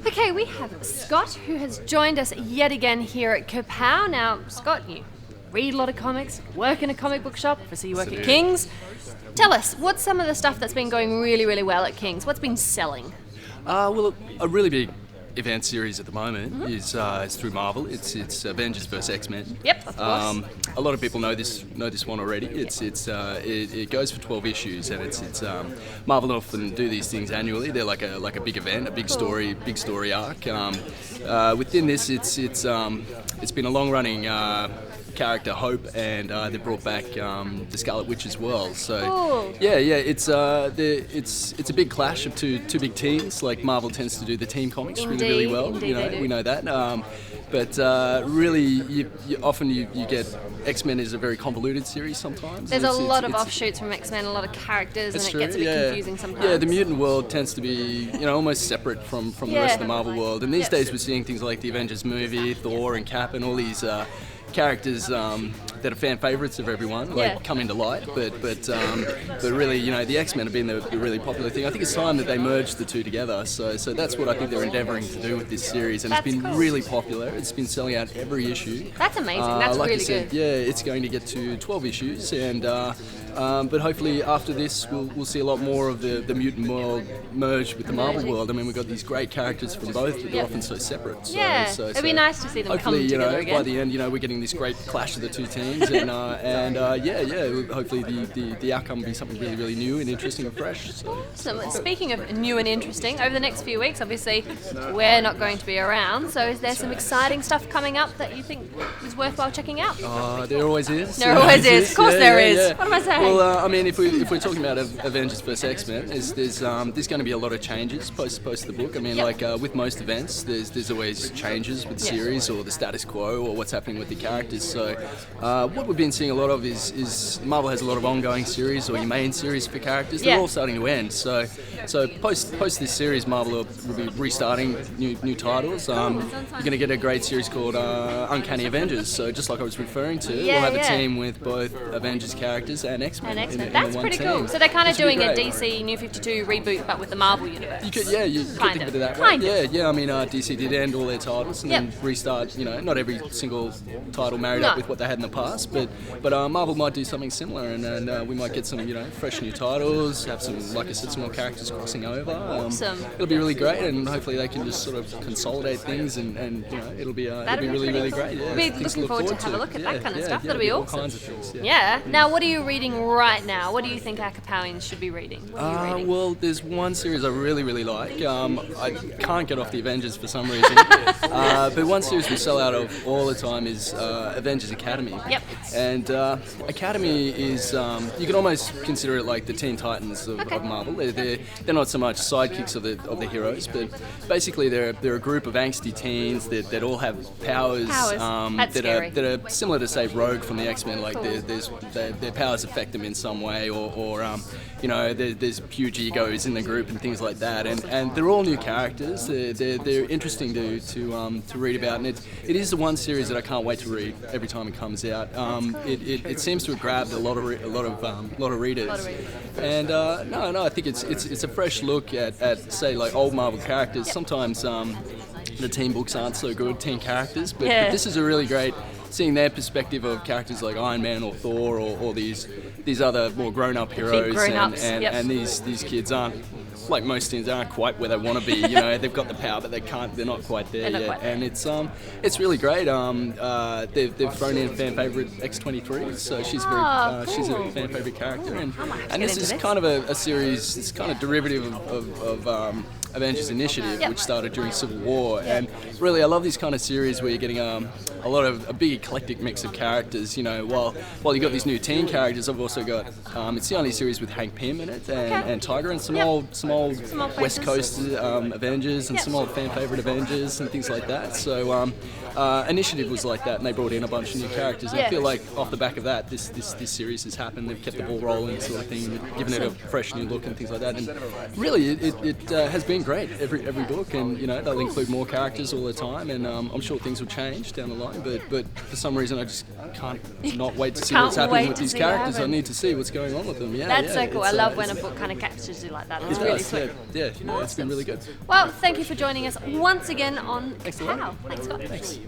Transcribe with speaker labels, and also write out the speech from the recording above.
Speaker 1: Okay, we have Scott, who has joined us yet again here at Kapow. Now, Scott, you read a lot of comics, work in a comic book shop, obviously you work at King's. Tell us, what's some of the stuff that's been going really, really well at King's? What's been selling?
Speaker 2: Well, a really big event series at the moment is through Marvel. It's Avengers vs X-Men.
Speaker 1: Yep, of course.
Speaker 2: A lot of people know this one already. It goes for 12 issues, and it's Marvel often do these things annually. They're like a big event, a big story arc. Within this, it's been a long running character, Hope, and they brought back the Scarlet Witch as well. So it's a big clash of two big teams. Like Marvel tends to do the team comics really well.
Speaker 1: Indeed,
Speaker 2: We know that. But really, you often get X-Men is a very convoluted series sometimes.
Speaker 1: There's a lot of offshoots from X-Men, a lot of characters, and it gets a bit confusing sometimes.
Speaker 2: Yeah, the mutant world tends to be almost separate from the rest of the Marvel world. And these days we're seeing things like the Avengers movie, Thor and Cap, and all these characters that are fan favourites of everyone, come into light, but really, the X-Men have been the really popular thing. I think it's time that they merged the two together. So that's what I think they're endeavouring to do with this series, and it's been really popular. It's been selling out every issue.
Speaker 1: That's amazing. That's
Speaker 2: like
Speaker 1: really
Speaker 2: I said,
Speaker 1: good.
Speaker 2: Yeah, it's going to get to 12 issues, and but hopefully after this we'll see a lot more of the mutant world merge with the Marvel world. I mean, we've got these great characters from both, but they're often so separate. So
Speaker 1: it'd be nice to see them come together again.
Speaker 2: By the end, we're getting this great clash of the two teams, and hopefully the outcome will be something really, really new and interesting and fresh.
Speaker 1: So speaking of new and interesting, over the next few weeks, obviously, we're not going to be around, so is there some exciting stuff coming up that you think is worthwhile checking out?
Speaker 2: There always is.
Speaker 1: There always is. Of course there is. What am I saying?
Speaker 2: Well, I mean, if we're talking about Avengers vs X-Men, there's going to be a lot of changes post the book. I mean, with most events, there's always changes with the series or the status quo or what's happening with the characters. So what we've been seeing a lot of is Marvel has a lot of ongoing series or your main series for characters. They're all starting to end. So post this series, Marvel will be restarting new titles. You're going to get a great series called Uncanny Avengers. So just like I was referring to, we'll have a team with both Avengers characters and X-Men.
Speaker 1: That's pretty cool. So they're kind of doing a DC New 52 reboot, but with the Marvel universe.
Speaker 2: You could think of it that way. Yeah. I mean, DC did end all their titles and then restart. Not every single title married up with what they had in the past, but Marvel might do something similar, and we might get some fresh new titles, have some, like I said, some more characters crossing over.
Speaker 1: Awesome.
Speaker 2: It'll be really great, and hopefully they can just sort of consolidate things, and it'll be really, really great. Yeah,
Speaker 1: we'll be looking forward to have a look at that kind of stuff. That'll be awesome.
Speaker 2: All kinds of things.
Speaker 1: Yeah. Now, what are you reading right now? What do you think our Kapowans should be reading? What are you reading?
Speaker 2: Well, there's one series I really, really like. I can't get off the Avengers for some reason, but one series we sell out of all the time is Avengers Academy.
Speaker 1: Yep.
Speaker 2: And Academy is you can almost consider it like the Teen Titans of Marvel. They're not so much sidekicks of the heroes, but basically they're a group of angsty teens that all have powers that are similar to, say, Rogue from the X-Men. Like their powers affect them in some way, or there's huge egos in the group and things like that. And they're all new characters. They're interesting to read about, and it is the one series that I can't wait to read every time it comes out. It seems to have grabbed a lot of readers. And I think it's a fresh look at say, like, old Marvel characters. Sometimes the teen books aren't so good, teen characters, but this is a really great seeing their perspective of characters like Iron Man or Thor or these other more grown-up heroes, and these kids aren't, like most teams, aren't quite where they want to be. They've got the power, but they're not quite there yet. And it's really great. They've thrown in fan favorite X-23, so she's a fan favorite character, and this is kind of a series. It's kind of derivative of Avengers Initiative, which started during Civil War, and really I love these kind of series where you're getting a big eclectic mix of characters. While you got these new teen characters, I've also got it's the only series with Hank Pym in it, and Tiger, and some old West Coast Avengers, and some old fan favorite Avengers and things like that. So Initiative was like that, and they brought in a bunch of new characters. And
Speaker 1: Yeah.
Speaker 2: I feel like off the back of that, this series has happened. They've kept the ball rolling, sort of thing, given it a fresh new look and things like that. And really, it has been great. Every book, and they'll include more characters all the time. And I'm sure things will change down the line. But for some reason, I just can't not wait to see
Speaker 1: Can't
Speaker 2: what's happening
Speaker 1: wait
Speaker 2: with
Speaker 1: to
Speaker 2: these
Speaker 1: see what
Speaker 2: characters. I
Speaker 1: happens.
Speaker 2: need to see what's going on with them. Yeah,
Speaker 1: That's so cool. I love when a
Speaker 2: it's-
Speaker 1: book kind of captures you like that. It's
Speaker 2: it
Speaker 1: really
Speaker 2: does,
Speaker 1: sweet.
Speaker 2: Yeah, it's been really good.
Speaker 1: Well, thank you for joining us once again on
Speaker 2: Excellent.
Speaker 1: Kapow. Thanks, Scott.
Speaker 2: Thanks.